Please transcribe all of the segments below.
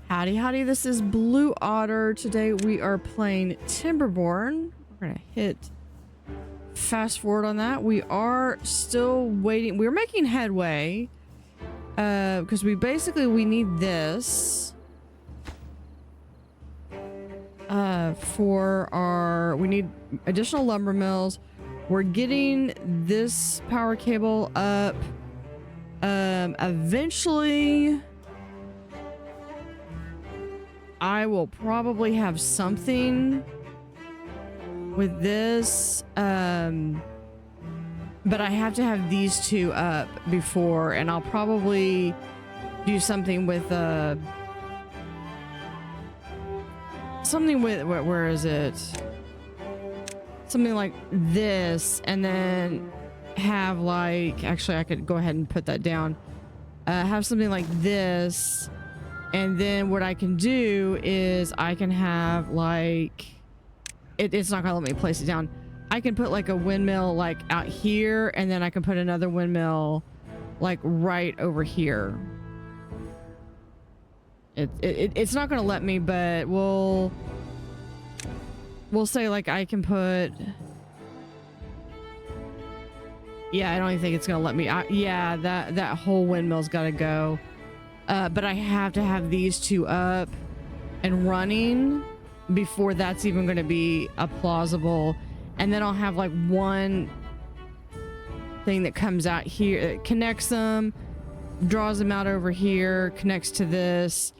Howdy Howdy, this is Blue Otter. Today we are playing Timberborn. We're gonna hit fast forward on that. We are still waiting. We're making headway because we need this for our, we need additional lumber mills. We're getting this power cable up. Eventually I will probably have something with this, but I have to have these two up before, and I'll probably do something with where is it? Something like this, and then have like, actually I could go ahead and put that down. Have something like this. And then what I can do is I can have like, it's not gonna let me place it down. I can put like a windmill like out here, and then I can put another windmill like right over here. It's not gonna let me, but we'll say like I can put, yeah, I don't even think it's gonna let me. Yeah, that whole windmill's gotta go. But I have to have these two up and running before that's even going to be a plausible. And then I'll have like one thing that comes out here, it connects them, draws them out over here, connects to this,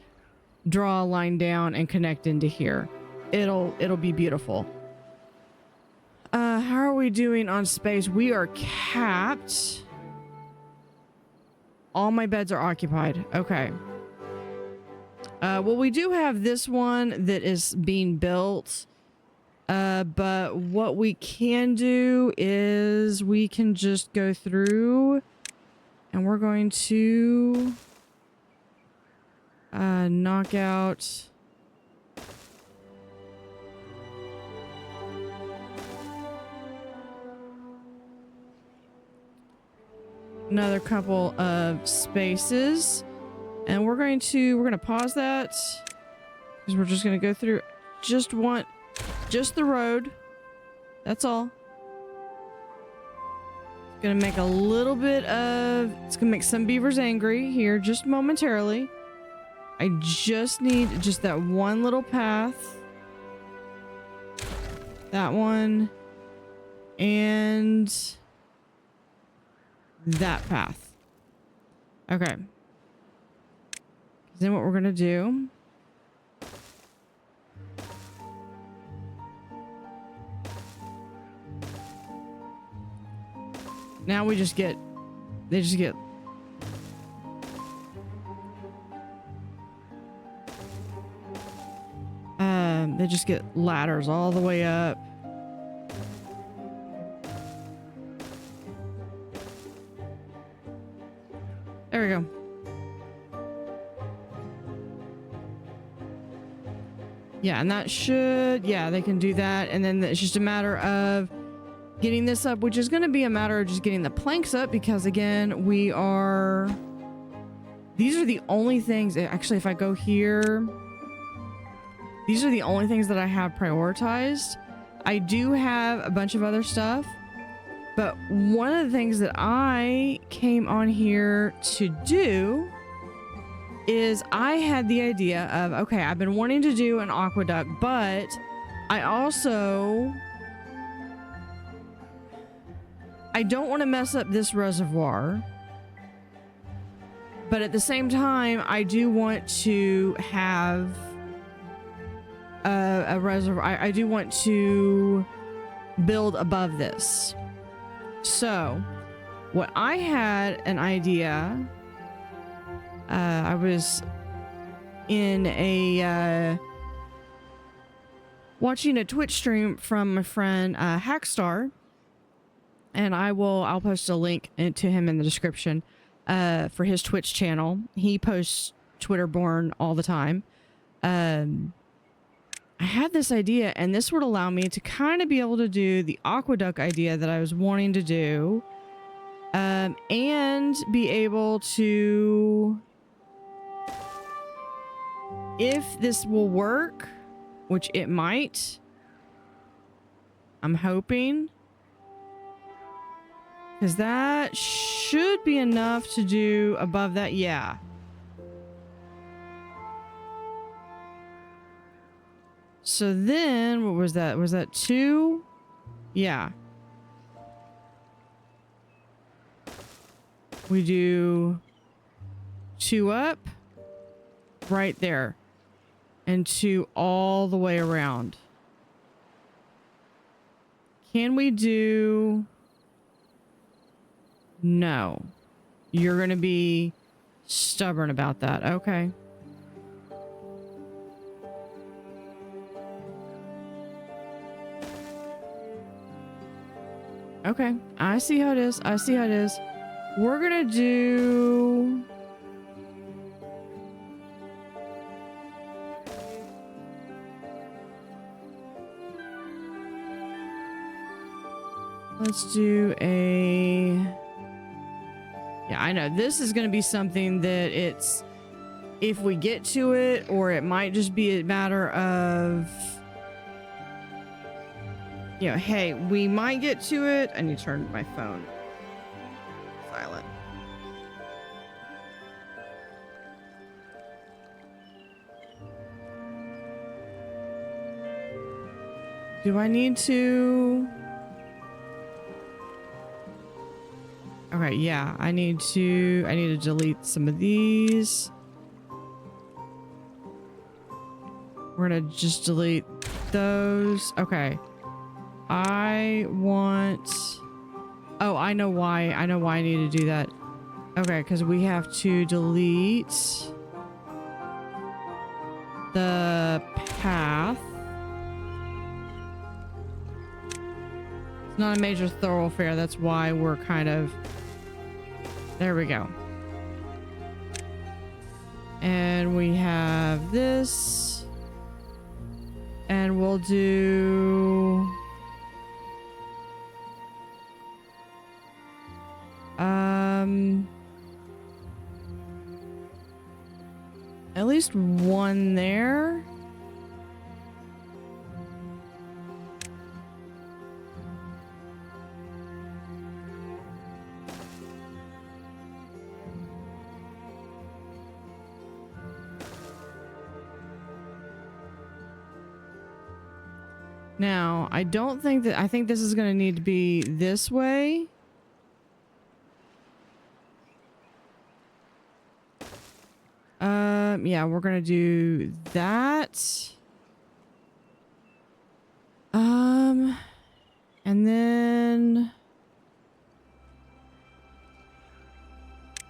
draw a line down and connect into here. It'll be beautiful. How are we doing on space? We are capped. All my beds are occupied. Okay. Well, we do have this one that is being built. But what we can do is we can just go through and we're going to knock out another couple of spaces, and we're gonna pause that because we're just gonna go through just the road. That's all. It's gonna make a little bit of, it's gonna make some beavers angry here just momentarily. I just need just that one little path, that one, and that path. Okay. Then what we're gonna do, now they just get ladders all the way up. There we go. Yeah, and that should, yeah, they can do that. And then it's just a matter of getting this up, which is going to be a matter of just getting the planks up, because again, these are the only things, actually, if I go here, these are the only things that I have prioritized. I do have a bunch of other stuff. But one of the things that I came on here to do is I had the idea of, okay, I've been wanting to do an aqueduct, but I don't want to mess up this reservoir. But at the same time, I do want to have a reservoir. I do want to build above this. So, what I had an idea, I was in watching a Twitch stream from my friend Hackstar, and I'll post a link to him in the description for his Twitch channel. He posts Twitterborn all the time. I had this idea, and this would allow me to kind of be able to do the aqueduct idea that I was wanting to do, and be able to if this will work, which it might, I'm hoping, because that should be enough to do above that. Yeah. So then what was that? Was that 2? Yeah. We do 2 up right there and 2 all the way around. Can we do... No. You're going to be stubborn about that. Okay. Okay. I see how it is. I see how it is. We're going to do... Let's do a... Yeah, I know. This is going to be something that it's... If we get to it, or it might just be a matter of... You know, hey, we might get to it. I need to turn my phone silent. Do I need to... Okay, yeah, I need to delete some of these. We're gonna just delete those. Okay. I want... Oh, I know why. I know why I need to do that. Okay, because we have to delete the path. It's not a major thoroughfare. That's why we're kind of... There we go. And we have this. And we'll do... At least one there. Now, I don't think that... I think this is going to need to be this way. Yeah, we're going to do that. And then...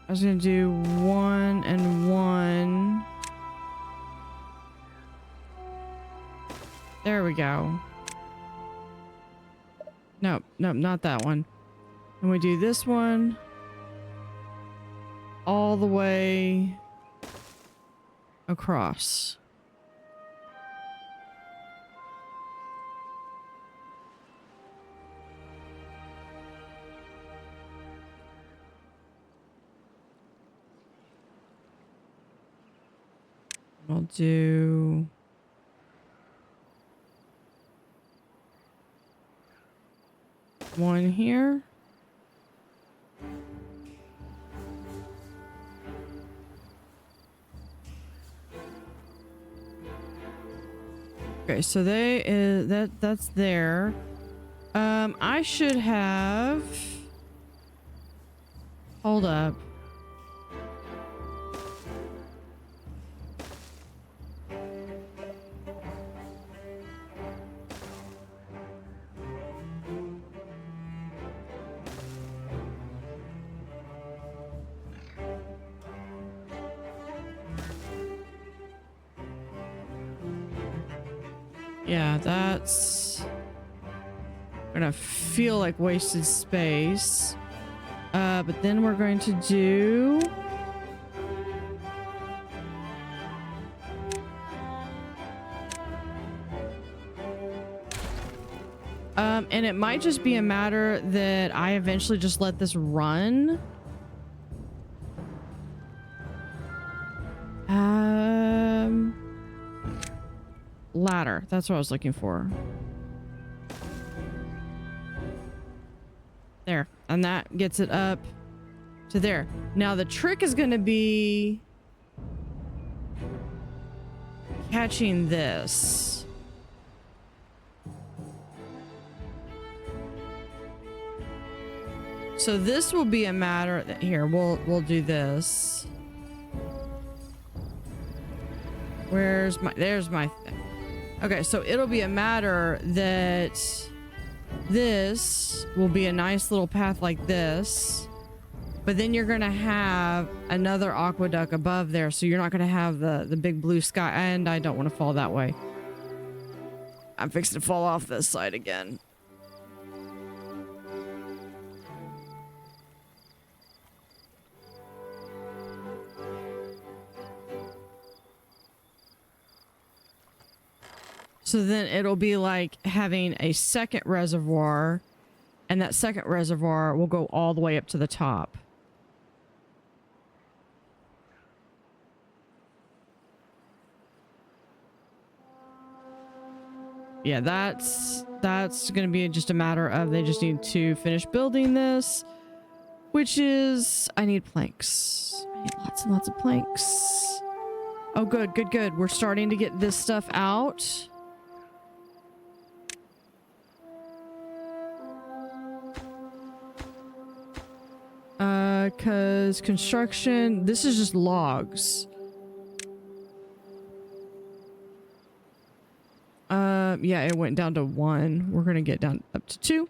I was going to do 1 and 1. There we go. Nope, nope, not that one. And we do this one all the way across. We'll do... one here. Okay, so that's there. I should have... Hold up. Yeah, that's gonna feel like wasted space. But then we're going to do... and it might just be a matter that I eventually just let this run. ladder. That's what I was looking for. There. And that gets it up to there. Now the trick is going to be catching this. So this will be a matter that here we'll do this. There's my thing. Okay, so it'll be a matter that this will be a nice little path like this, but then you're gonna have another aqueduct above there, so you're not gonna have the big blue sky. And I don't want to fall that way. I'm fixing to fall off this side again. So then it'll be like having a second reservoir, and that second reservoir will go all the way up to the top. Yeah, that's going to be just a matter of they just need to finish building this, which is I need planks. I need lots and lots of planks. Oh, good, good, good. We're starting to get this stuff out. Because construction, this is just logs. Yeah, it went down to 1. We're gonna get down up to 2.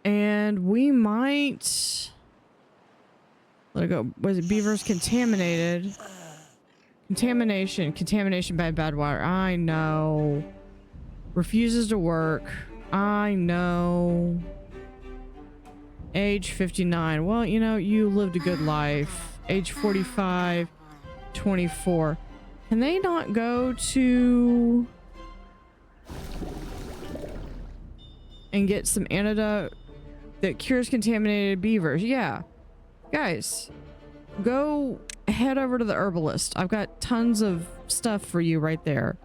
And we might let it go. Was it beavers contaminated? Contamination by bad water. I know. Refuses to work. I know. Age 59. Well, you know, you lived a good life. Age 45, 24. Can they not go to and get some antidote that cures contaminated beavers? Yeah. Guys, go head over to the herbalist. I've got tons of stuff for you right there.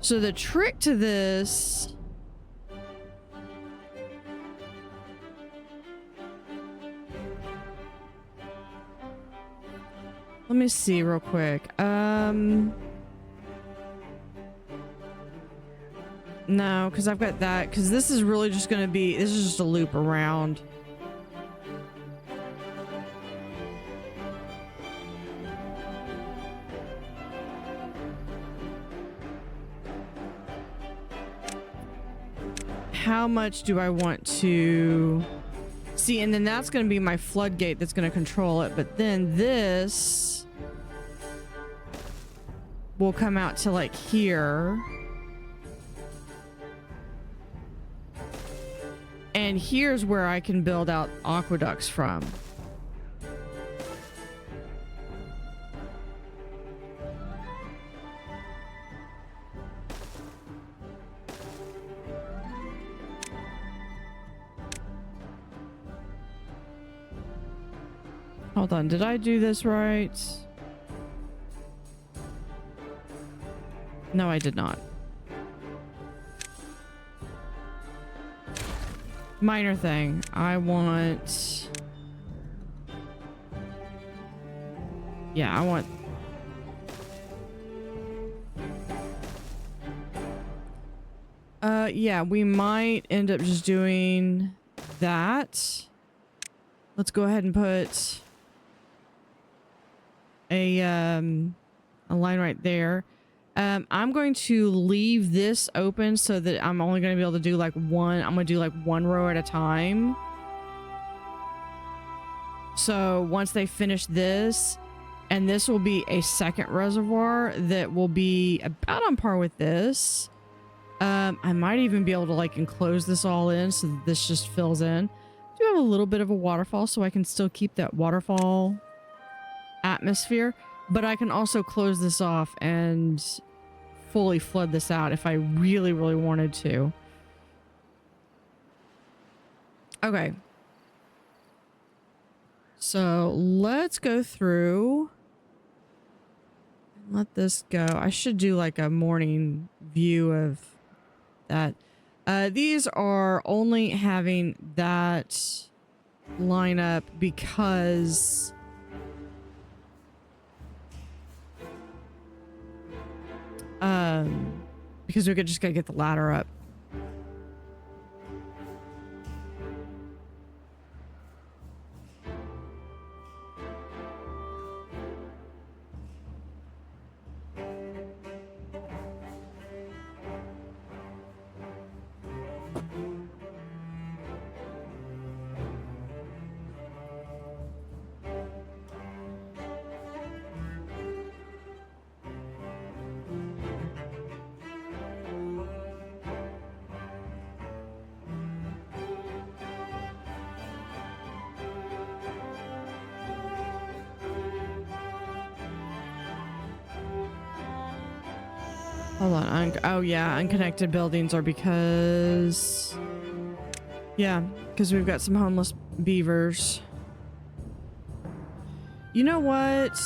So the trick to this let me see real quick. No, because I've got that, because this is really just going to be, this is just a loop around. How much do I want to see? And then that's going to be my floodgate that's going to control it. But then this will come out to like here. And here's where I can build out aqueducts from. Hold on, did I do this right? No, I did not. Minor thing. I want... Yeah, I want... Yeah, we might end up just doing that. Let's go ahead and put a line right there. I'm going to leave this open so that I'm only going to be able to do like one. I'm going to do like one row at a time. So once they finish this, and this will be a second reservoir that will be about on par with this. I might even be able to like enclose this all in so that this just fills in. I do have a little bit of a waterfall, so I can still keep that waterfall atmosphere, but I can also close this off and fully flood this out if I really, really wanted to. Okay. So let's go through and let this go. I should do like a morning view of that. These are only having that line up because because we could just gotta get the ladder up. Hold on. Oh yeah, unconnected buildings are because because we've got some homeless beavers. You know what?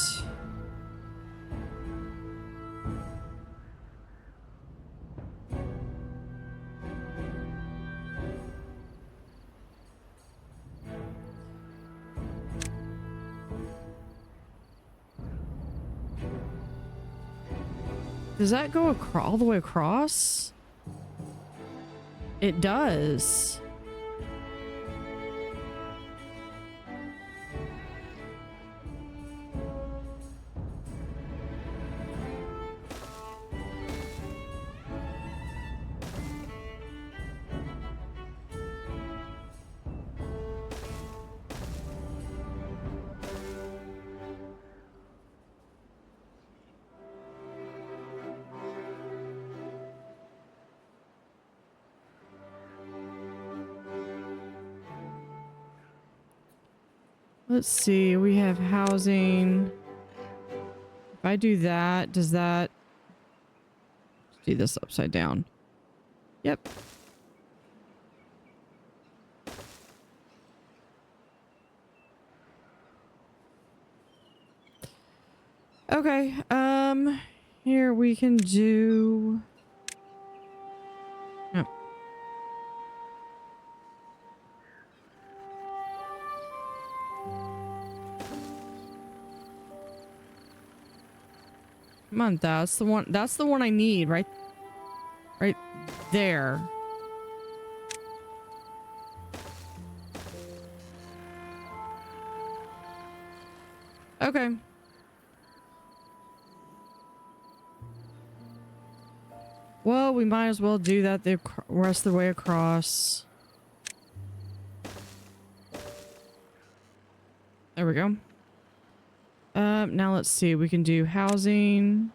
Does that go all the way across? It does. Let's see, we have housing. If I do that, does that do this upside down? Yep. Okay, here we can do... Yep. Come on, that's the one I need, right there. Okay. Well, we might as well do that the rest of the way across. There we go. Now let's see. We can do housing.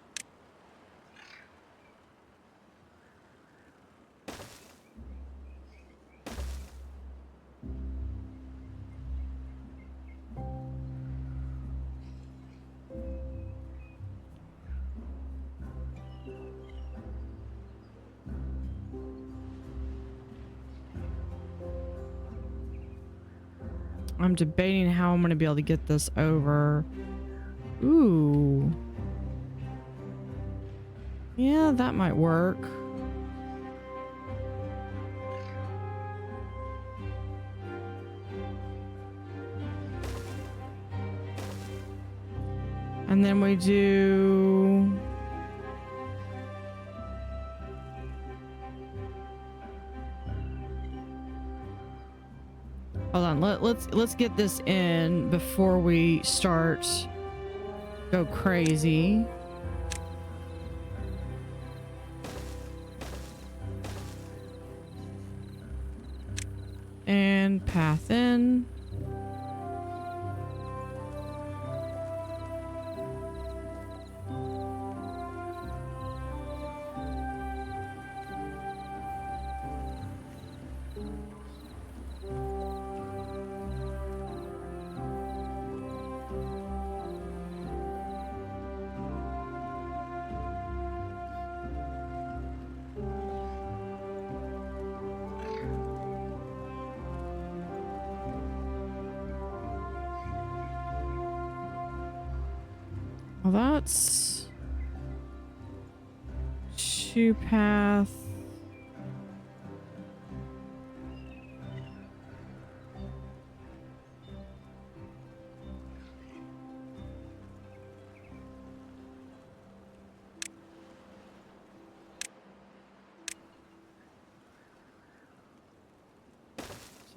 I'm debating how I'm going to be able to get this over. Ooh. Yeah, that might work. And then we do... Hold on, let's get this in before we start go crazy. And path in. Well, that's 2-path.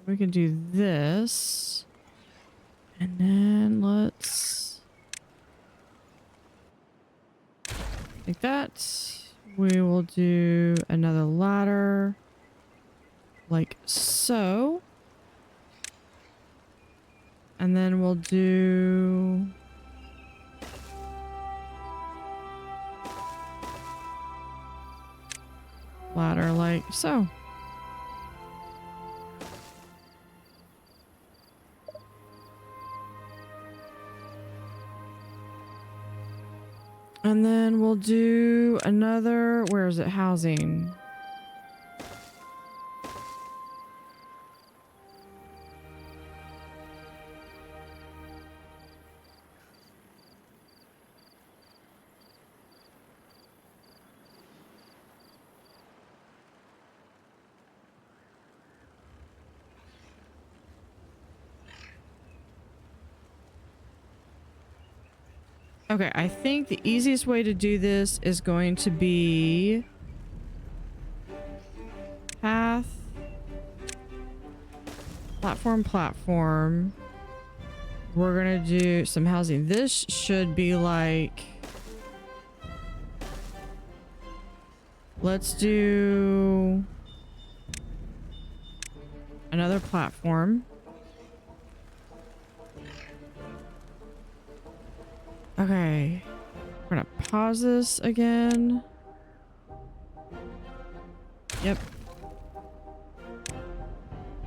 We can do this. And then let's like that. We will do another ladder like so. And then we'll do ladder like so. And then we'll do another, where is it, housing? Okay, I think the easiest way to do this is going to be path, platform. We're gonna do some housing. This should be like, let's do another platform. Okay, we're gonna pause this again. Yep.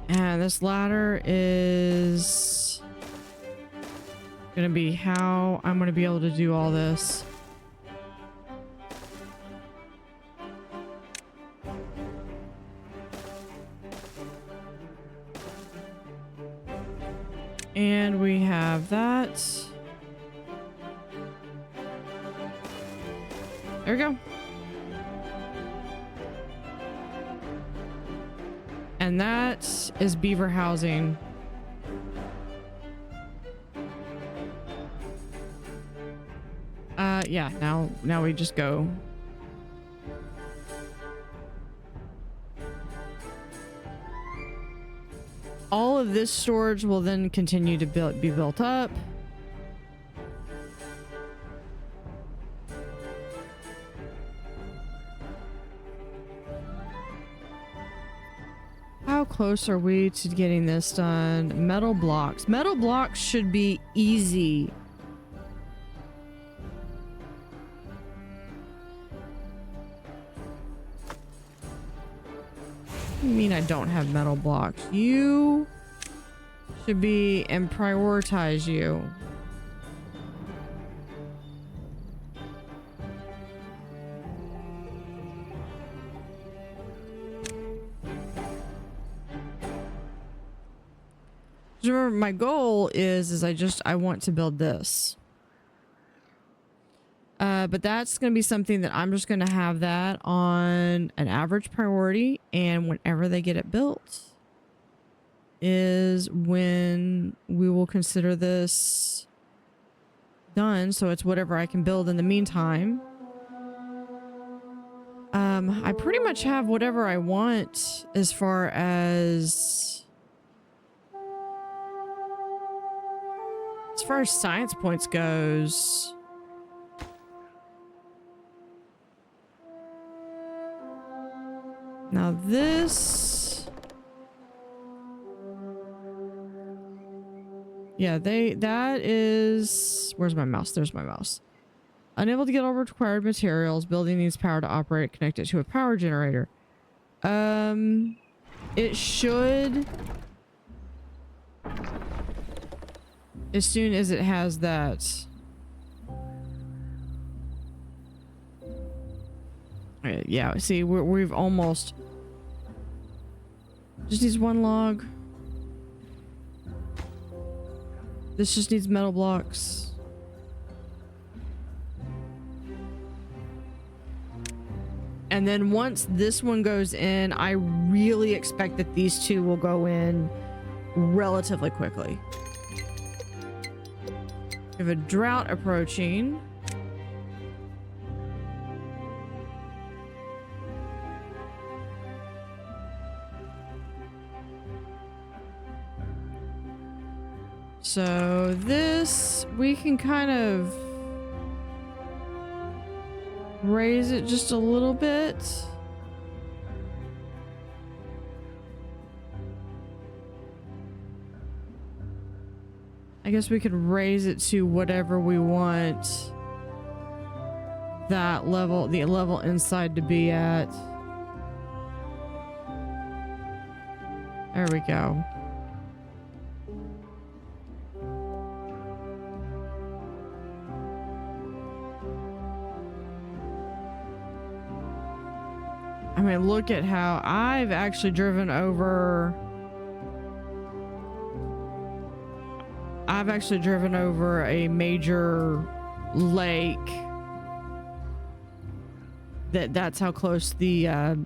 And this ladder is gonna be how I'm gonna be able to do all this. And we have that. There we go. And that is beaver housing. Yeah, now we just go. All of this storage will then continue to be built up. How close are we to getting this done? Metal blocks. Metal blocks should be easy. What do you mean I don't have metal blocks? You should be and prioritize you. Remember, my goal is I want to build this. But that's going to be something that I'm just going to have that on an average priority, and whenever they get it built is when we will consider this done. So it's whatever I can build in the meantime. I pretty much have whatever I want as far as science points goes. Now this, yeah, that is, where's my mouse? There's my mouse. Unable to get all required materials. Building needs power to operate. Connect it to a power generator. It should, as soon as it has that. Yeah, see, we've almost, just needs one log. This just needs metal blocks. And then once this one goes in, I really expect that these two will go in relatively quickly. We have a drought approaching. So this, we can kind of raise it just a little bit. I guess we could raise it to whatever we want that level, the level inside to be at. There we go. I mean, look at how I've actually driven over. I've actually driven over a major lake. That's how close the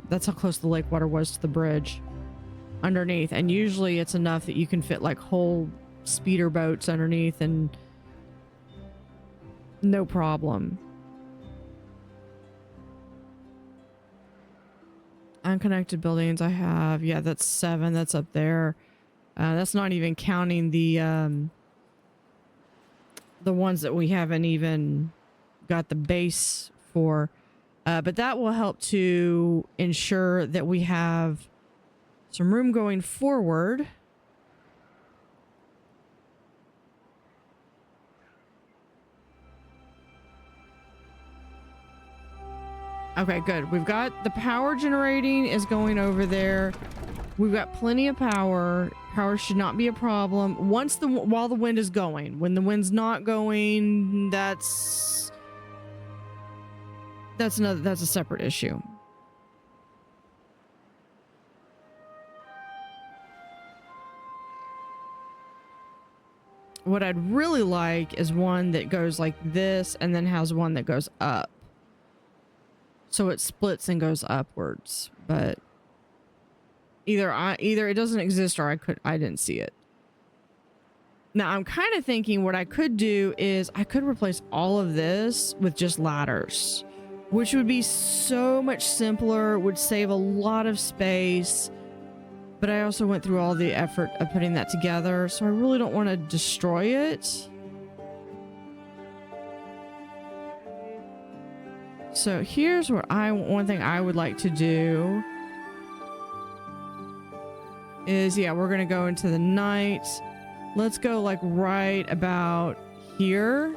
lake water was to the bridge underneath. And usually it's enough that you can fit like whole speeder boats underneath and no problem. Unconnected buildings I have, yeah, that's 7. That's up there. That's not even counting the ones that we haven't even got the base for. But that will help to ensure that we have some room going forward. Okay, good. We've got the power generating is going over there. We've got plenty of power. Power should not be a problem. While the wind is going. When the wind's not going, that's a separate issue. What I'd really like is one that goes like this and then has one that goes up. So it splits and goes upwards, but either it doesn't exist or I didn't see it. Now I'm kind of thinking what I could do is I could replace all of this with just ladders, which would be so much simpler, would save a lot of space. But I also went through all the effort of putting that together, so I really don't want to destroy it. So here's what one thing I would like to do is, yeah, we're gonna go into the night. Let's go like right about here.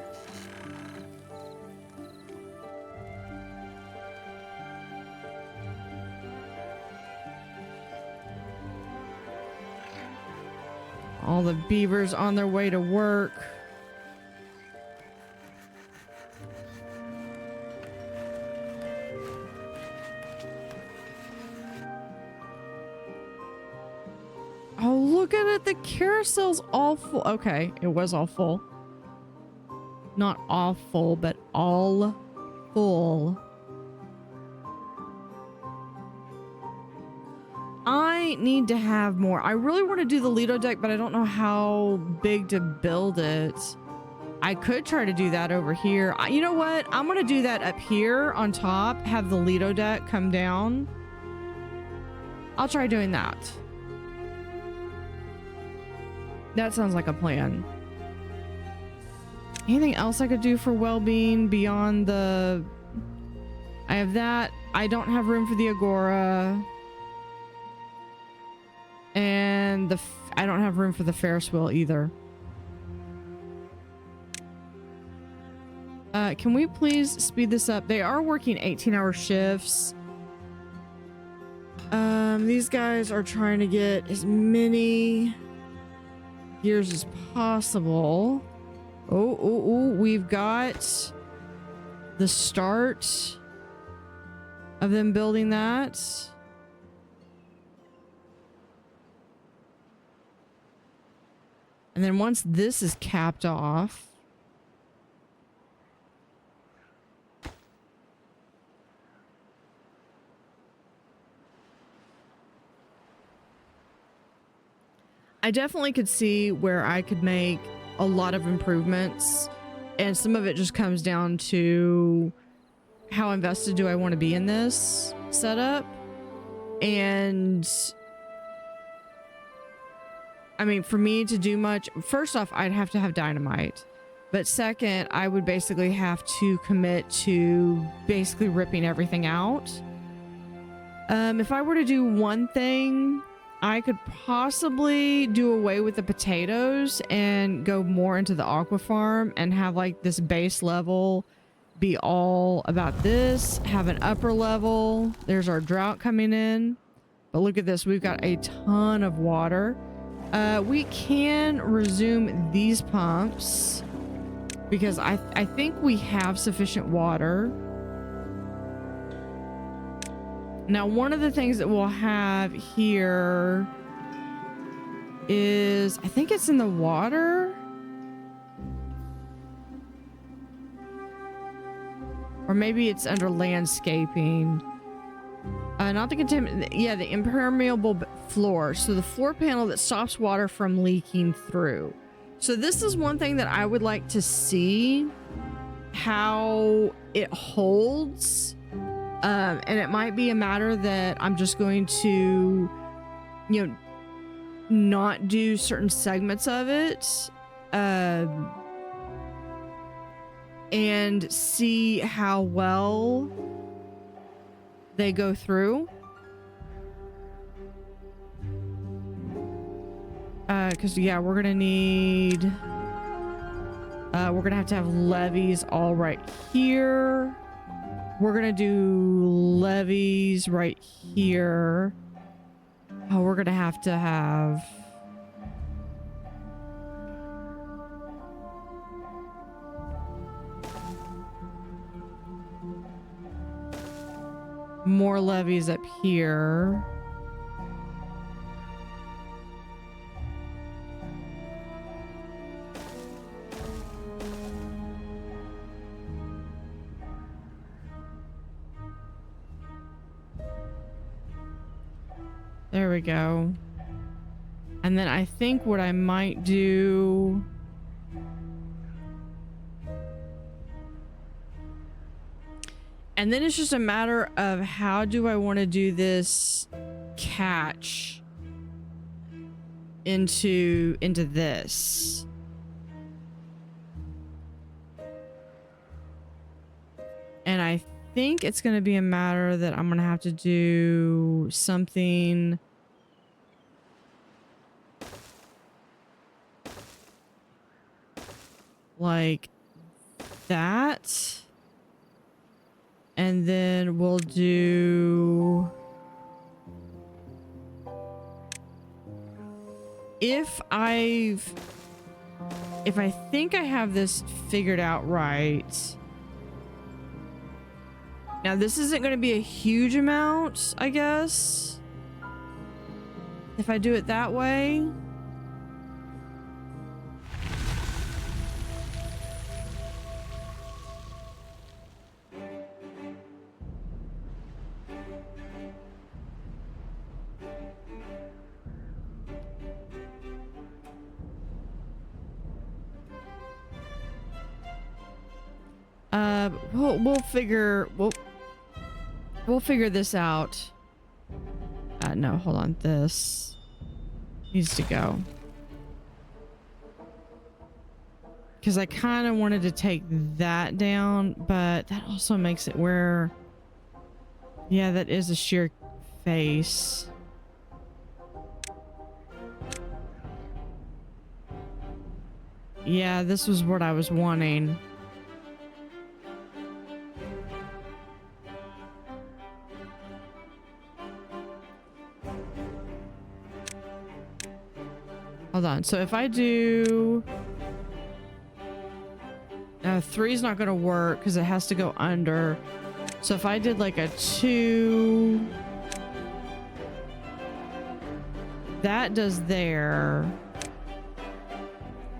All the beavers on their way to work. Oh, look at it. The carousel's all full. Okay, it was all full. Not all full, but all full. I need to have more. I really want to do the Lido deck, but I don't know how big to build it. I could try to do that over here. You know what? I'm going to do that up here on top. Have the Lido deck come down. I'll try doing that. That sounds like a plan. Anything else I could do for well-being beyond the... I have that. I don't have room for the Agora. And I don't have room for the Ferris wheel either. Can we please speed this up? They are working 18-hour shifts. These guys are trying to get as many gears as possible. Oh, we've got the start of them building that. And then once this is capped off, I definitely could see where I could make a lot of improvements, and some of it just comes down to how invested do I want to be in this setup. And I mean, for me to do much, first off, I'd have to have dynamite. But second, I would basically have to commit to basically ripping everything out. If I were to do one thing, I could possibly do away with the potatoes and go more into the aqua farm and have like this base level be all about this, have an upper level. There's our drought coming in. But look at this, we've got a ton of water. We can resume these pumps because I think we have sufficient water. Now, one of the things that we'll have here is, I think it's in the water. Or maybe it's under landscaping. Not the yeah, the impermeable floor. So the floor panel that stops water from leaking through. So this is one thing that I would like to see how it holds. And it might be a matter that I'm just going to, you know, not do certain segments of it. And see how well they go through. Because yeah, we're gonna need we're gonna have to have levees all right here. We're gonna do levees right here. Oh, we're gonna have to have more levees up here. There we go. And then I think what I might do, and then it's just a matter of how do I want to do this catch into this. And I think it's going to be a matter that I'm going to have to do something like that. And then we'll do, if I think I have this figured out right. Now this isn't going to be a huge amount, I guess, if I do it that way. We'll figure this out. No, hold on. This needs to go. Because I kind of wanted to take that down, but that also makes it where, yeah, that is a sheer face. Yeah, this was what I was wanting. Hold on. So if I do... 3 is not going to work because it has to go under. So if I did like a 2... That does there.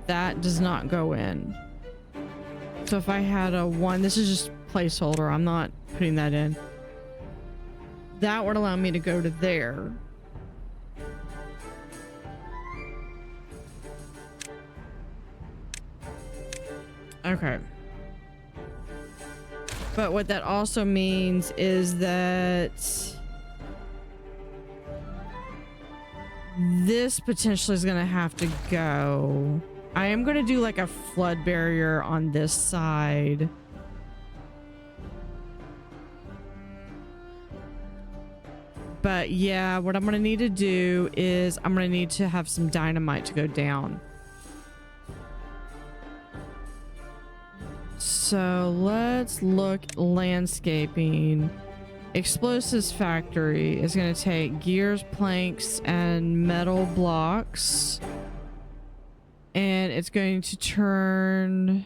That does not go in. So if I had a 1... This is just placeholder. I'm not putting that in. That would allow me to go to there. Okay. But what that also means is that this potentially is going to have to go. I am going to do like a flood barrier on this side. But yeah, what I'm going to need to do is I'm going to need to have some dynamite to go down. So let's look landscaping. Explosives factory is going to take gears, planks, and metal blocks. And it's going to turn...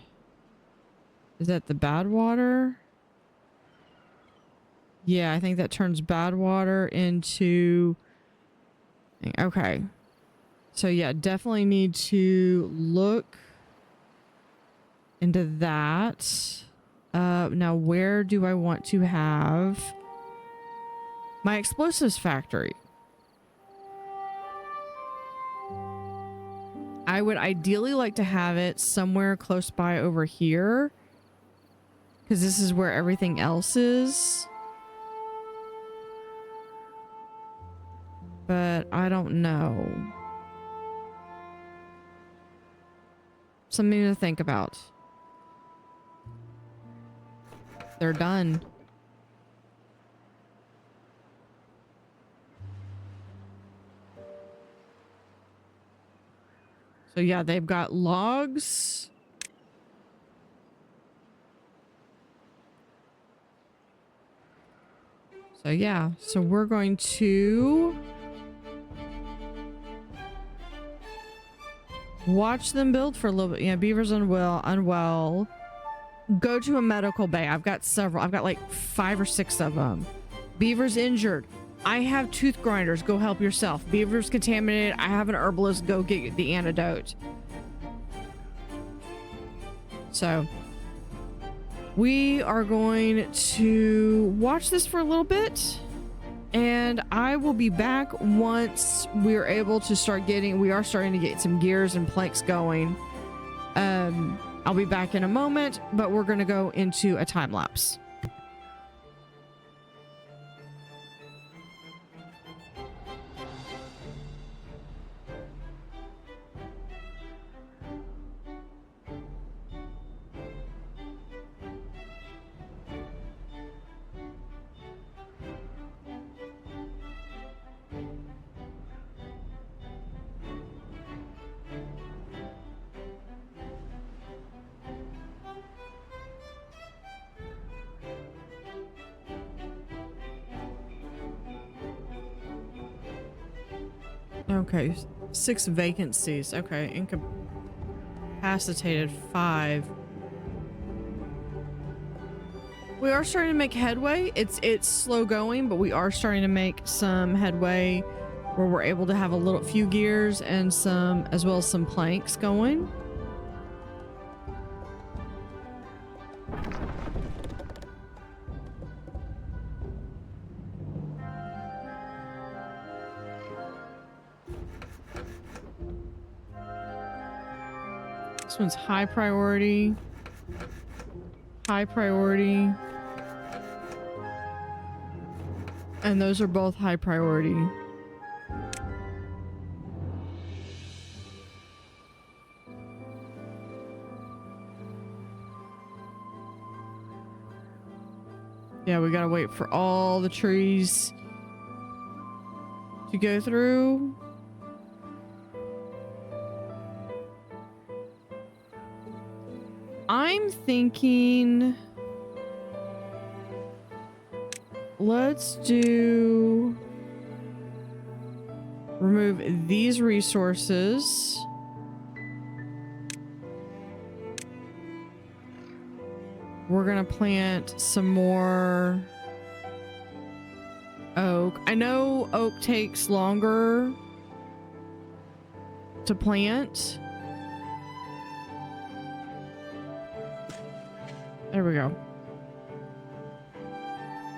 Is that the bad water? Yeah, I think that turns bad water into... Okay. So yeah, definitely need to look into that. Now, where do I want to have my explosives factory? I would ideally like to have it somewhere close by over here, because this is where everything else is. But I don't know. Something to think about. They're done. So yeah, they've got logs. So yeah, so we're going to watch them build for a little bit. Yeah, beavers unwell. Go to a medical bay. I've got several. I've got like 5 or 6 of them. Beavers injured. I have tooth grinders. Go help yourself. Beavers contaminated. I have an herbalist. Go get the antidote. So we are going to watch this for a little bit, and I will be back once we're able to start getting, we are starting to get some gears and planks going. I'll be back in a moment, but we're going to go into a time lapse. Okay, 6 vacancies. Okay, incapacitated 5. We are starting to make headway. It's slow going, but we are starting to make some headway where we're able to have a few gears and some, as well as some planks going. This one's high priority. High priority. And those are both high priority. Yeah, we gotta wait for all the trees to go through. I'm thinking let's remove these resources. We're gonna plant some more oak. I know oak takes longer to plant. There we go.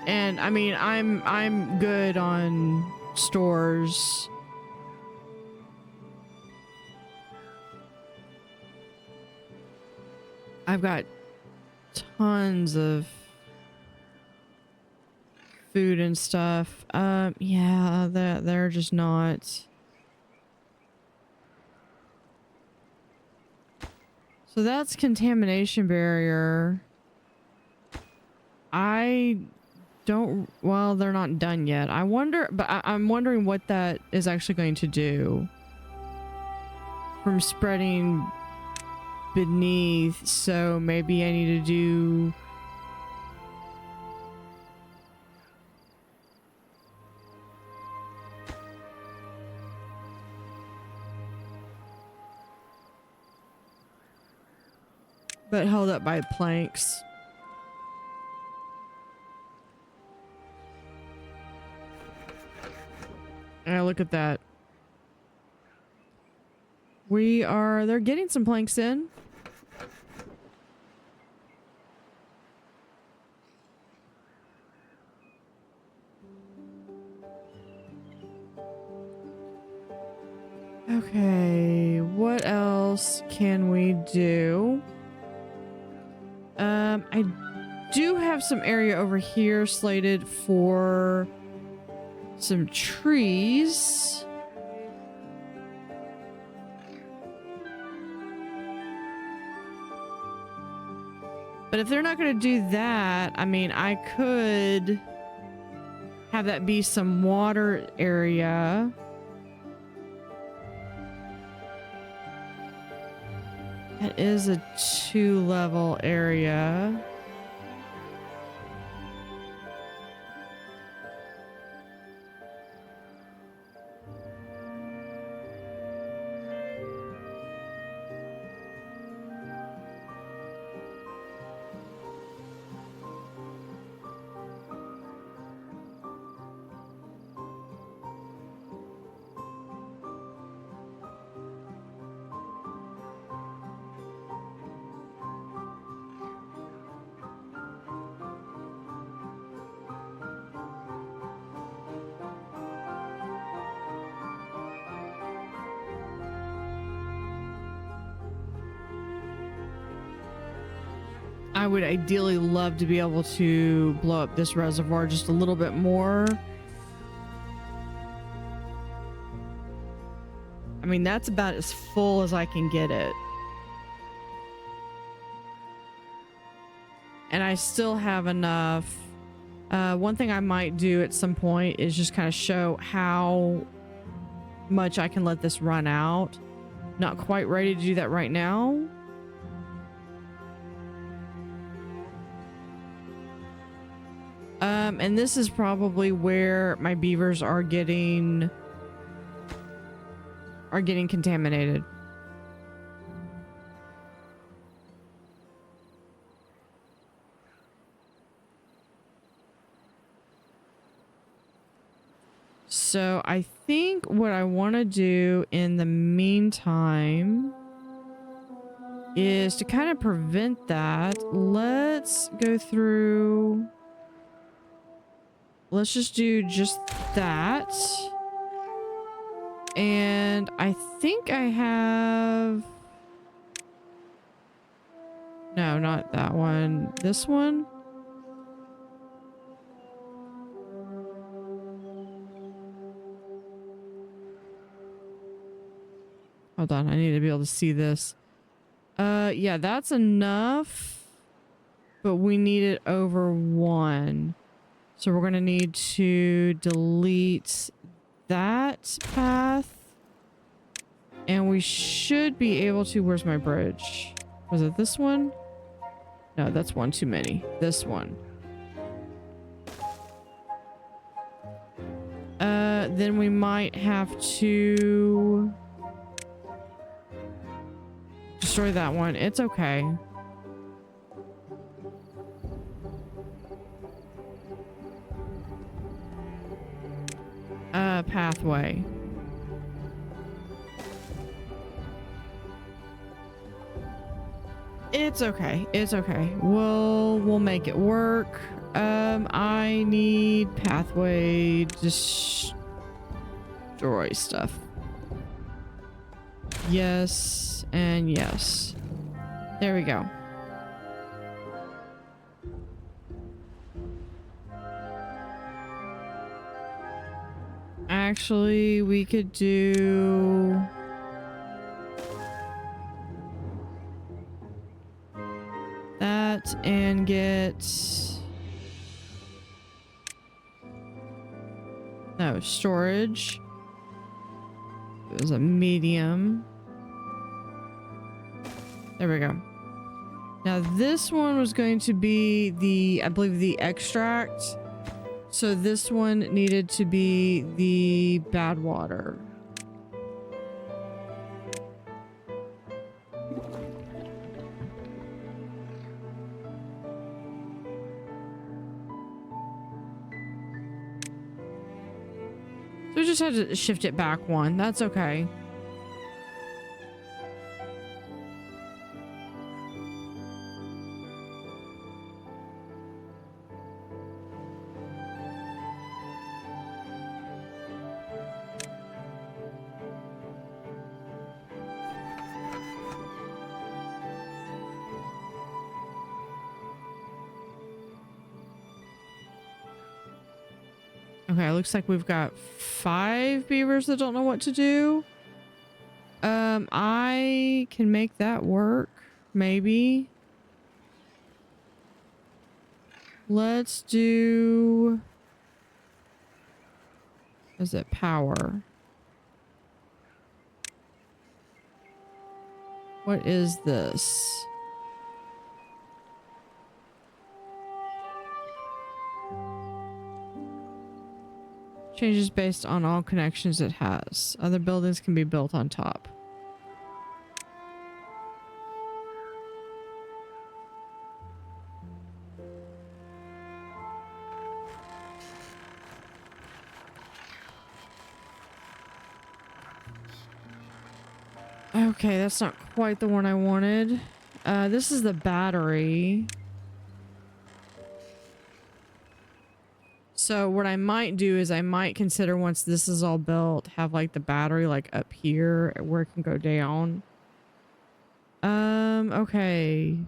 And I mean, I'm good on stores. I've got tons of food and stuff. Yeah, they're just not. So that's contamination barrier. I don't, well, they're not done yet. I wonder, but I'm wondering what that is actually going to do from spreading beneath. So maybe I need to do but held up by planks. And look at that. They're getting some planks in. Okay, what else can we do? I do have some area over here slated for some trees. But if they're not going to do that, I mean, I could have that be some water area. That is a 2-level area. I would ideally love to be able to blow up this reservoir just a little bit more. I mean, that's about as full as I can get it. And I still have enough. One thing I might do at some point is just kind of show how much I can let this run out. Not quite ready to do that right now. And this is probably where my beavers are getting contaminated. So I think what I want to do in the meantime is to kind of prevent that. Let's go through. Let's just do just that. And I think I have... No, not that one. This one? Hold on, I need to be able to see this. Yeah, that's enough. But we need it over 1. So we're going to need to delete that path. And we should be able to... Where's my bridge? Was it this one? No, that's one too many. This one. Then we might have to... destroy that one. It's okay. Pathway. It's okay. It's okay. We'll make it work. I need pathway destroy stuff. Yes and yes. There we go. actually, we could do... that and get... no, storage. It was a medium. There we go. Now this one was going to be the, I believe, the extract. So this one needed to be the bad water. So we just had to shift it back one. That's okay. Okay, looks like we've got 5 beavers that don't know what to do. I can make that work, maybe. Let's do... is it power? What is this? Changes based on all connections it has. Other buildings can be built on top. Okay, that's not quite the one I wanted. This is the battery. So what I might do is I might consider, once this is all built, have like the battery like up here where it can go down. Okay.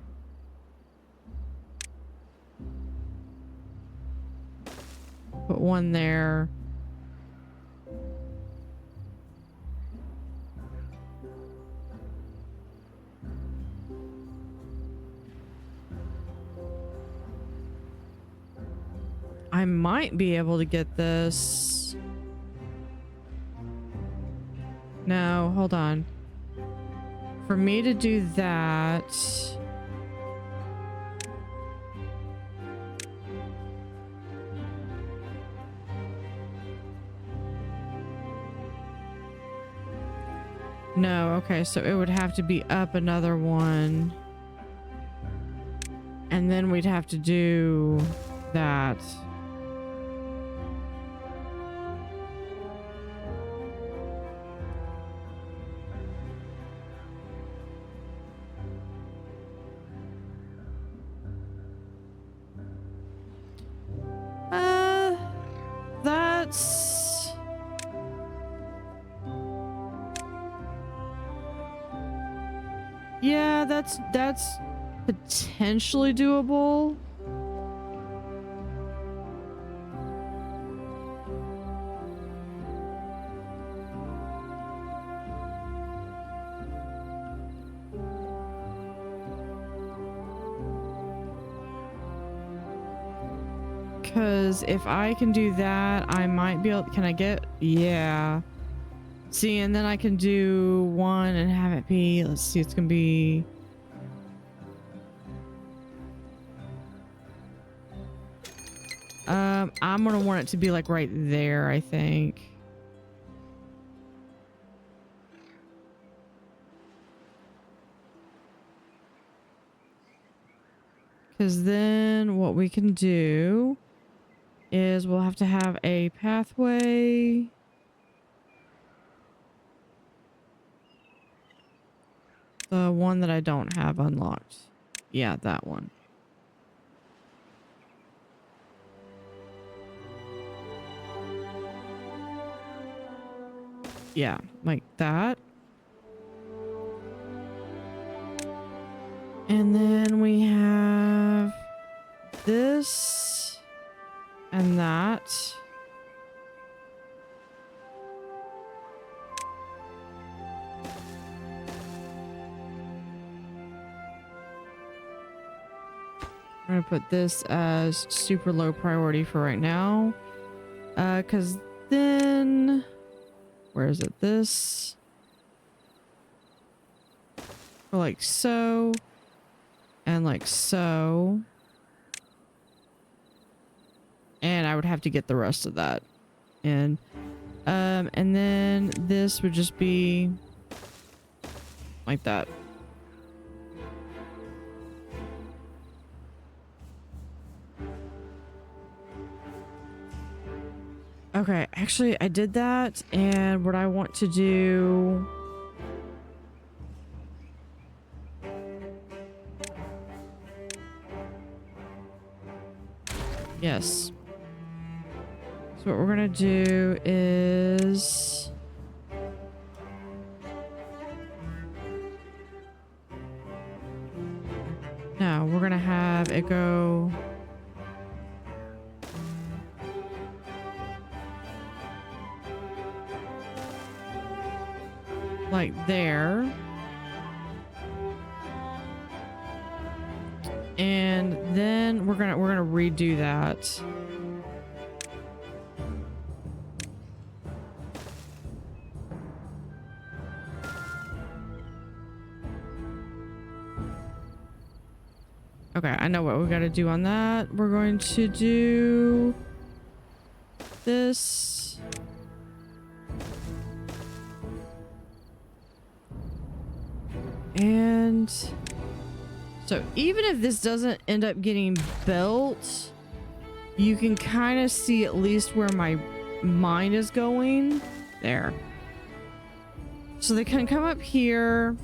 Put one there. I might be able to get this. No, hold on. For me to do that... no, okay, so it would have to be up another one. And then we'd have to do that. That's... yeah, that's potentially doable. Because if I can do that, I might be able... can I get... yeah. See, and then I can do one and have it be... let's see, it's gonna be... I'm gonna want it to be like right there, I think. Because then what we can do is we'll have to have a pathway. The one that I don't have unlocked. Yeah, that one. Yeah, like that. And then we have this and that. I'm gonna put this as super low priority for right now. Cause then, where is it? This, or like so, and like so. And I would have to get the rest of that in. And then this would just be like that. Okay, actually I did that, and what I want to do, yes. So what we're gonna do is no, we're gonna have it go like there, and then we're gonna redo that. Okay, I know what we got to do on that. We're going to do this. And so even if this doesn't end up getting built, you can kind of see at least where my mind is going. There. So they can come up here,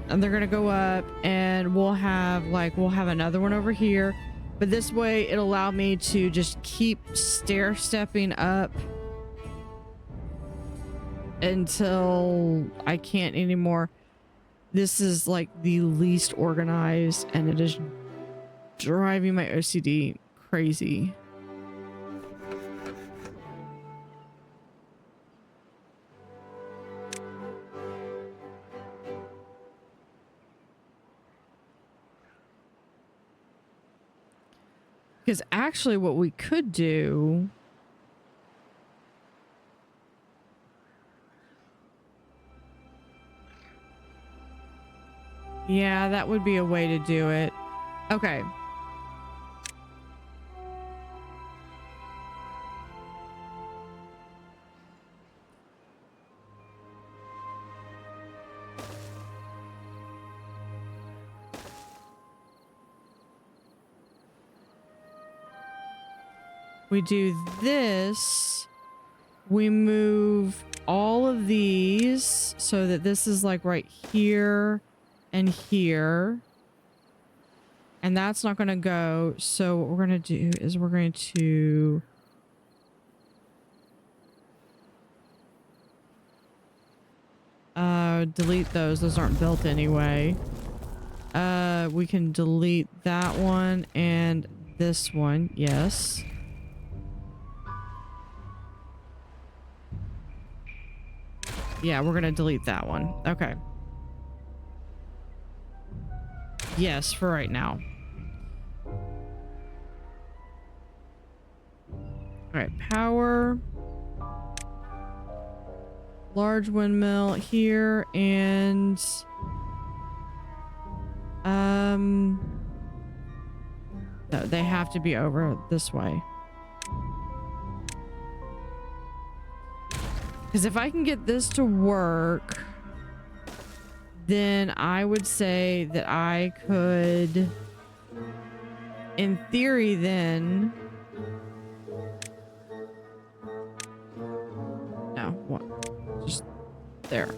and they're gonna go up, and we'll have another one over here. But this way it'll allow me to just keep stair stepping up until I can't anymore. This is like the least organized, and it is driving my OCD crazy. Because actually what we could do, yeah, that would be a way to do it. Okay. We do this. We move all of these so that this is like right here and here. And that's not going to go. So what we're going to do is we're going to delete those. Those aren't built anyway. We can delete that one and this one. Yes. Yeah, we're gonna delete that one. Okay. Yes, for right now. Alright, power. Large windmill here, and no, they have to be over this way. Because if I can get this to work, then I would say that I could, in theory, then... No, what? Just there.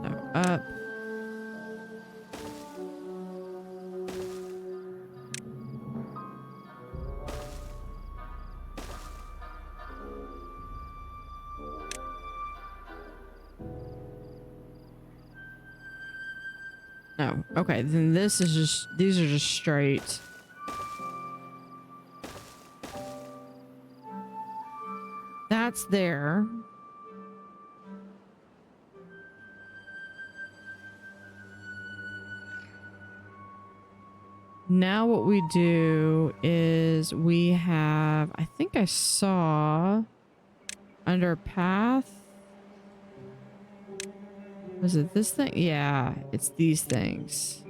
No, up. No. Okay, then this is just, these are just straight. that's there. Now what we do is we have, I think I saw under path. Was it this thing? Yeah, it's these things.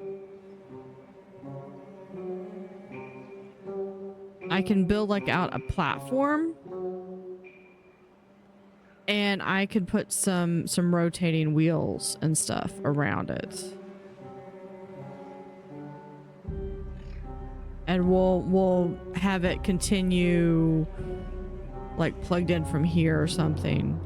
I can build like out a platform and I could put some rotating wheels and stuff around it. And we'll have it continue like plugged in from here or something.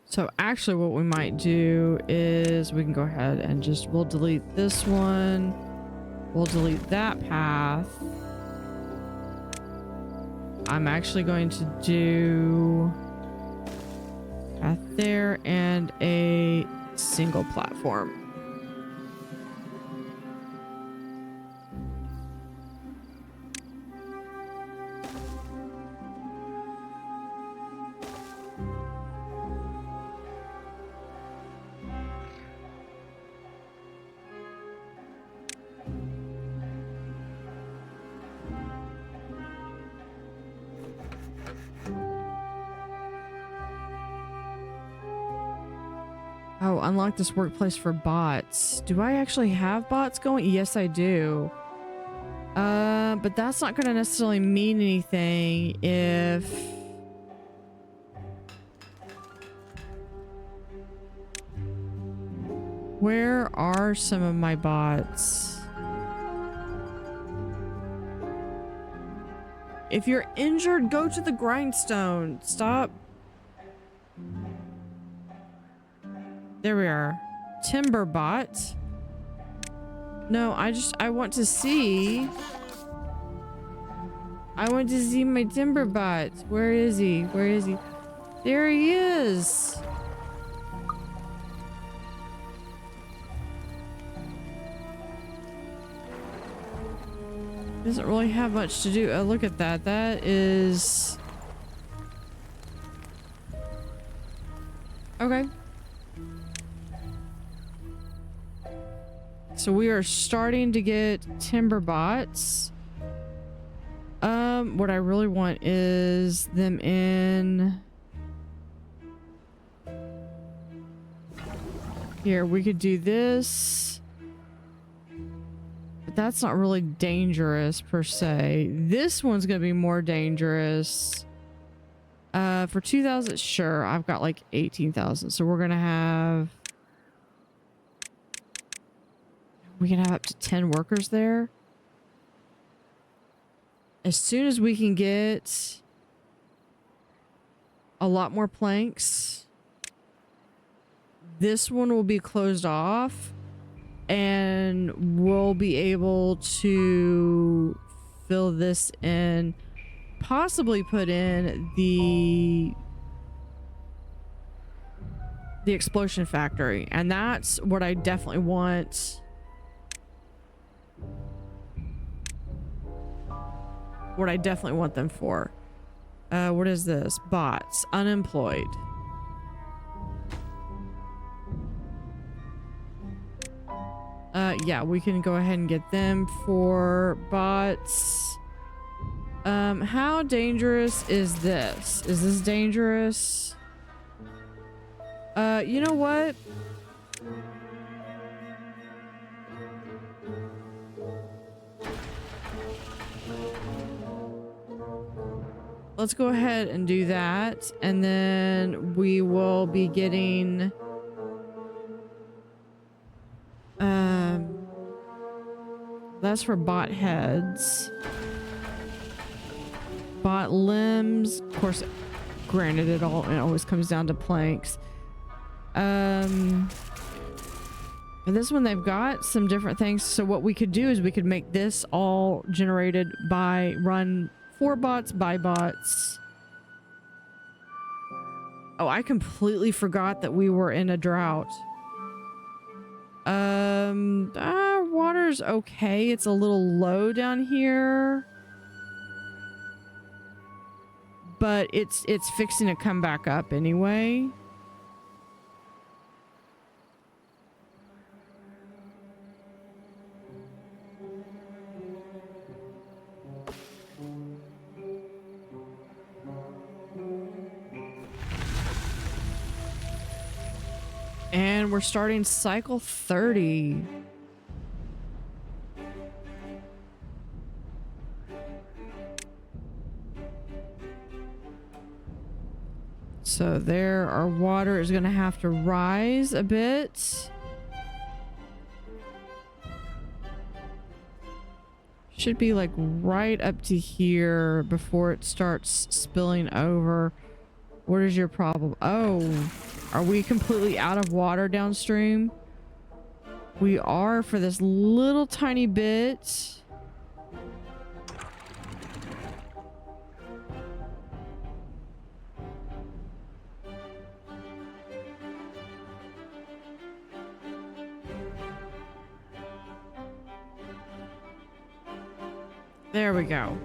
So actually what we might do is we can go ahead and just, we'll delete this one. We'll delete that path. I'm actually going to do path there and a single platform. Oh, unlock this workplace for bots. Do I actually have bots going? Yes, I do. But that's not going to necessarily mean anything if... Where are some of my bots? If you're injured, go to the grindstone. Stop. There we are. Timberbot. No, I want to see. I want to see my Timberbot. Where is he? Where is he? There he is. Doesn't really have much to do. Oh, look at that. That is... Okay. So we are starting to get timber bots. What I really want is them in here. We could do this, but that's not really dangerous per se. This one's gonna be more dangerous. For 2,000, sure. I've got like 18,000, so we're gonna have. We can have up to 10 workers there. As soon as we can get a lot more planks, this one will be closed off and we'll be able to fill this in, possibly put in the explosion factory. And that's what I definitely want. What I definitely want them for. What is this? Bots. Unemployed. Yeah, we can go ahead and get them for bots. How dangerous is this? Is this dangerous? You know what? Let's go ahead and do that, and then we will be getting that's for bot heads, bot limbs, of course. Granted, it always comes down to planks. And this one, they've got some different things. So what we could do is we could make this all generated by run 4 bots, buy bots. Oh, I completely forgot that we were in a drought. Water's okay. It's a little low down here. But it's fixing to come back up anyway. And we're starting cycle 30. So there, our water is going to have to rise a bit. Should be like right up to here before it starts spilling over. What is your problem? Oh, are we completely out of water downstream? We are for this little tiny bit. There we go.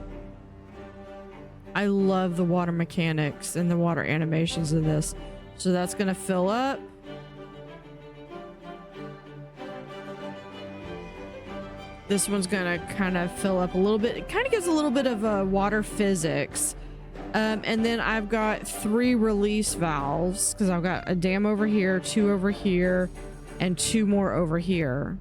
I love the water mechanics and the water animations in this. So that's going to fill up. This one's going to kind of fill up a little bit. It kind of gives a little bit of water physics. And then I've got 3 release valves because I've got a dam over here, 2 over here, and 2 more over here.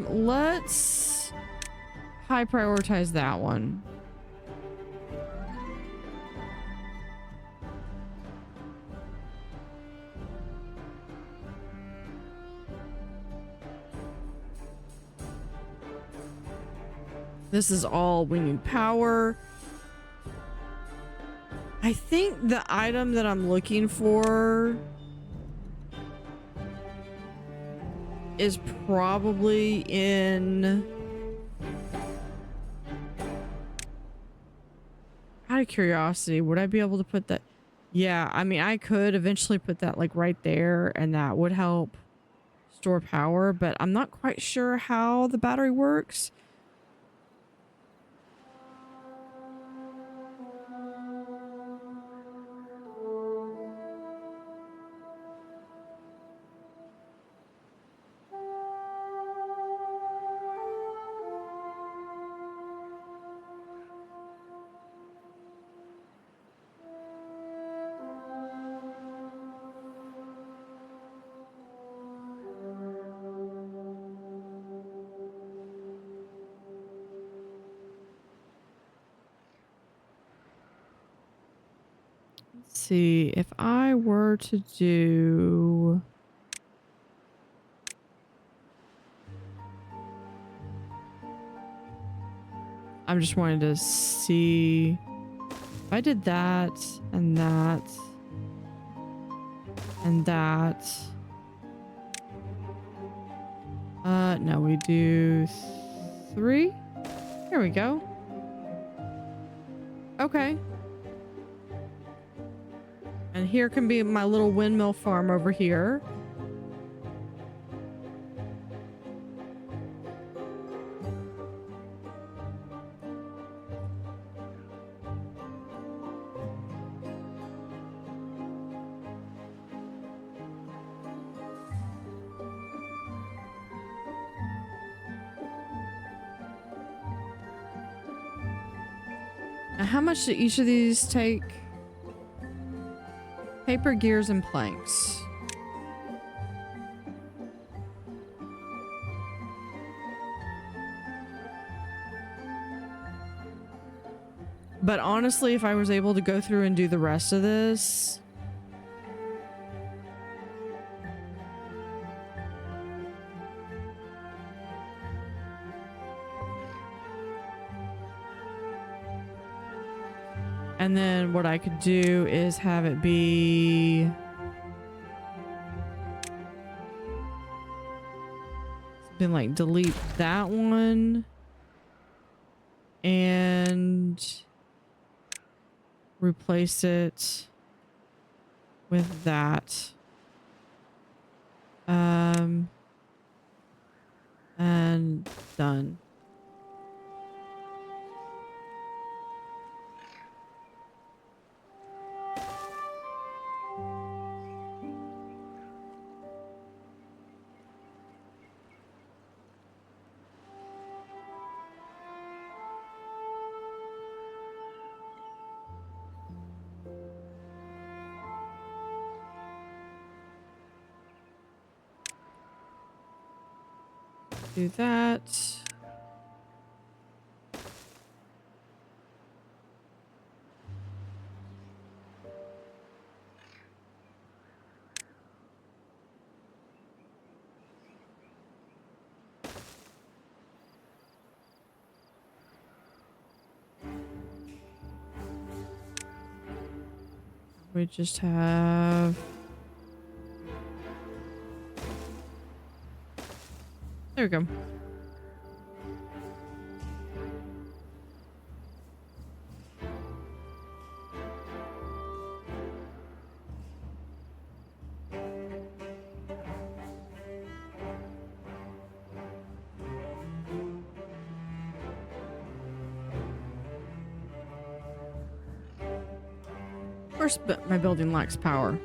Let's high prioritize that one. This is all we need power. I think the item that I'm looking for is probably in... Out of curiosity, would I be able to put that? Yeah, I mean, I could eventually put that like right there and that would help store power, but I'm not quite sure how the battery works. See, if I were to do... I'm just wanting to see if I did that and that and that. No, we do 3. Here we go. Okay. And here can be my little windmill farm over here. Now, how much do each of these take? Paper, gears, and planks. But honestly, if I was able to go through and do the rest of this... And then what I could do is have it be... Then like delete that one. And replace it with that. And done. Do that. We just have... There we go. Of course, but my building lacks power.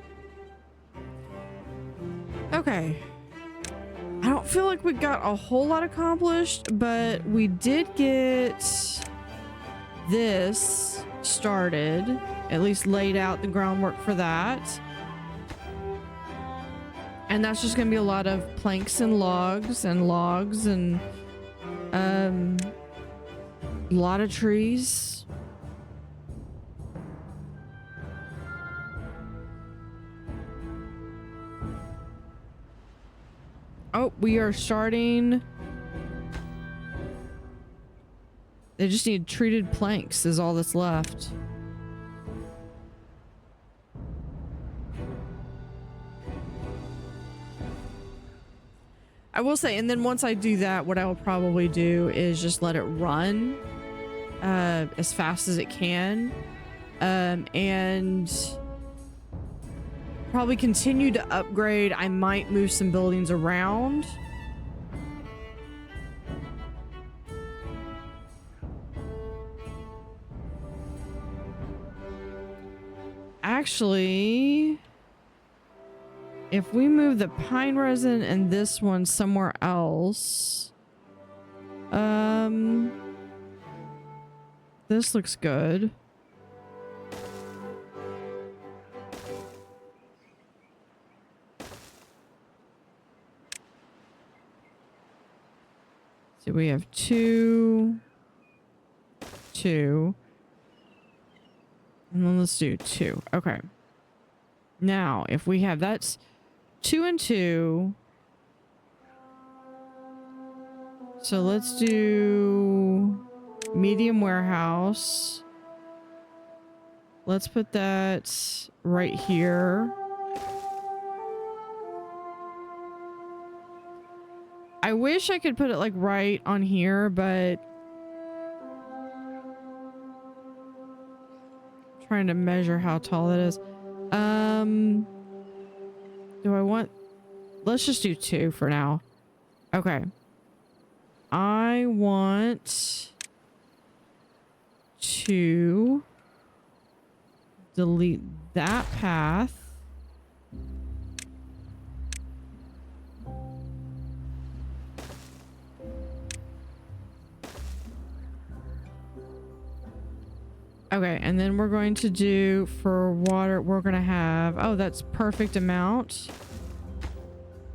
Okay. I don't feel like we got a whole lot accomplished, but we did get this started, at least laid out the groundwork for that. And that's just gonna be a lot of planks and logs and a lot of trees. Oh, we are starting. They just need treated planks is all that's left. I will say, and then once I do that, what I will probably do is just let it run as fast as it can, and probably continue to upgrade. I might move some buildings around. Actually, if we move the pine resin and this one somewhere else, this looks good. So we have two, and then let's do 2. Okay. Now, if we have that's 2 and 2. So let's do medium warehouse. Let's put that right here. I wish I could put it like right on here, but I'm trying to measure how tall that is. Do I want... Let's just do 2 for now. Okay. I want to delete that path. Okay, and then we're going to do for water, we're going to have, oh, that's perfect amount.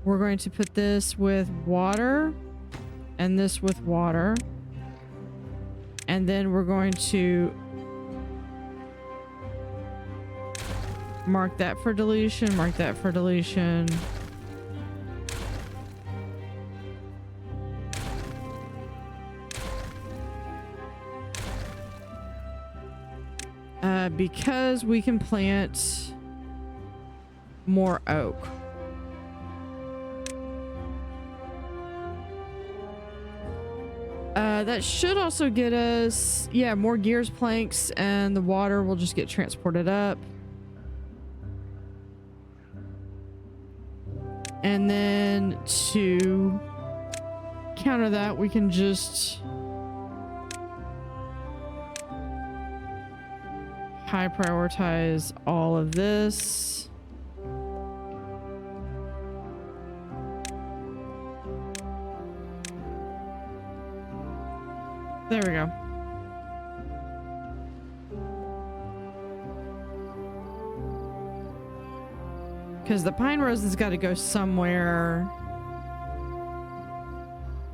We're going to put this with water and this with water. And then we're going to mark that for deletion, mark that for deletion. because we can plant more oak. That should also get us, yeah, more gears planks, and the water will just get transported up. And then to counter that, we can just high prioritize all of this. There we go. Because the pine resin's got to go somewhere.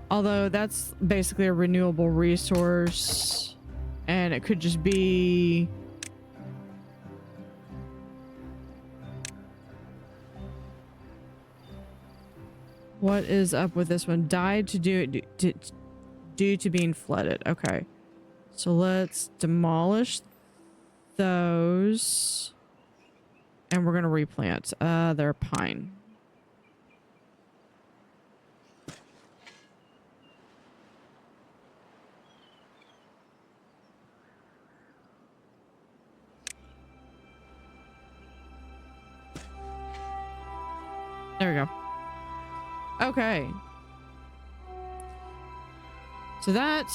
Although that's basically a renewable resource. And it could just be... What is up with this one? Died to do it due to being flooded. Okay. So let's demolish those. And we're going to replant. They're pine. There we go. Okay. So that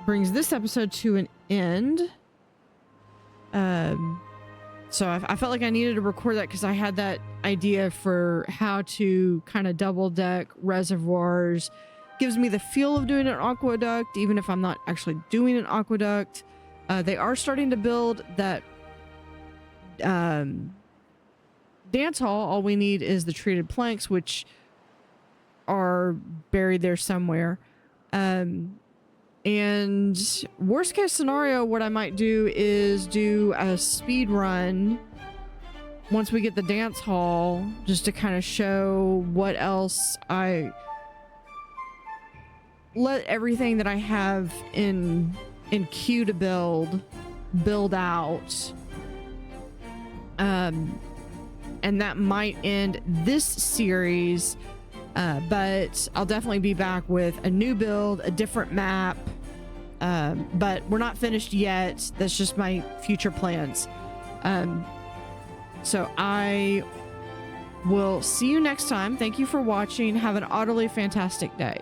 brings this episode to an end. So I felt like I needed to record that because I had that idea for how to kind of double deck reservoirs. Gives me the feel of doing an aqueduct, even if I'm not actually doing an aqueduct. They are starting to build that dance hall. All we need is the treated planks, which are buried there somewhere. And worst case scenario, what I might do is do a speed run once we get the dance hall, just to kind of show what else I let everything that I have in queue to build out. And that might end this series. But I'll definitely be back with a new build, a different map. But we're not finished yet. That's just my future plans. So I will see you next time. Thank you for watching. Have an utterly fantastic day.